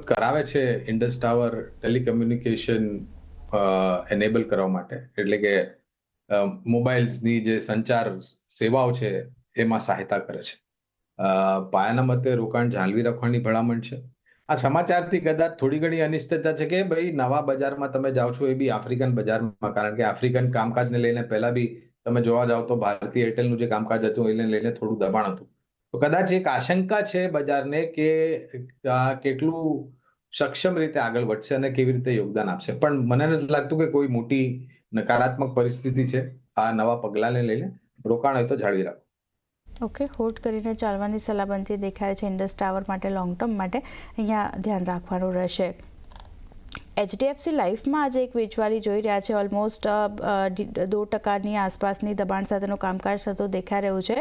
રજૂઆત કરાવે છે ઇન્ડસ ટાવર ટેલિકમ્યુનિકેશન એનેબલ કરવા માટે, એટલે કે મોબાઈલ્સની જે સંચાર સેવાઓ છે એમાં સહાયતા કરે છે. પાયાના મતે રોકાણ જાળવી રાખવાની ભલામણ છે. આ સમાચારથી કદાચ થોડી ઘણી અનિશ્ચિતતા છે કે ભાઈ નવા બજારમાં તમે જાઓ છો, એ બી આફ્રિકન બજારમાં, કારણ કે આફ્રિકન કામકાજને લઈને પહેલા બી તમે જોવા જાઓ તો ભારતીય એરટેલનું જે કામકાજ હતું એને લઈને થોડું દબાણ હતું. તો કદાચ એક આશંકા છે બજારને કે કેટલું સક્ષમ રીતે આગળ વધશે અને કેવી રીતે યોગદાન આપશે. પણ મને નથી લાગતું કે કોઈ મોટી નકારાત્મક પરિસ્થિતિ છે આ નવા પગલાંને લઈને. રોકાણ હોય તો જાળવી રાખો. ઓકે, હોલ્ડ કરીને ચાલવાની સલાહ બનતી દેખાય છે ઇન્ડસ ટાવર માટે લોંગ ટર્મ માટે. અહીંયા ધ્યાન રાખવાનું રહેશે. HDFC લાઈફમાં આજે એક વેચવાલી જોઈ રહ્યા છે. ઓલમોસ્ટ 2% આસપાસની દબાણ સાથેનું કામકાજ થતું દેખાઈ રહ્યું છે.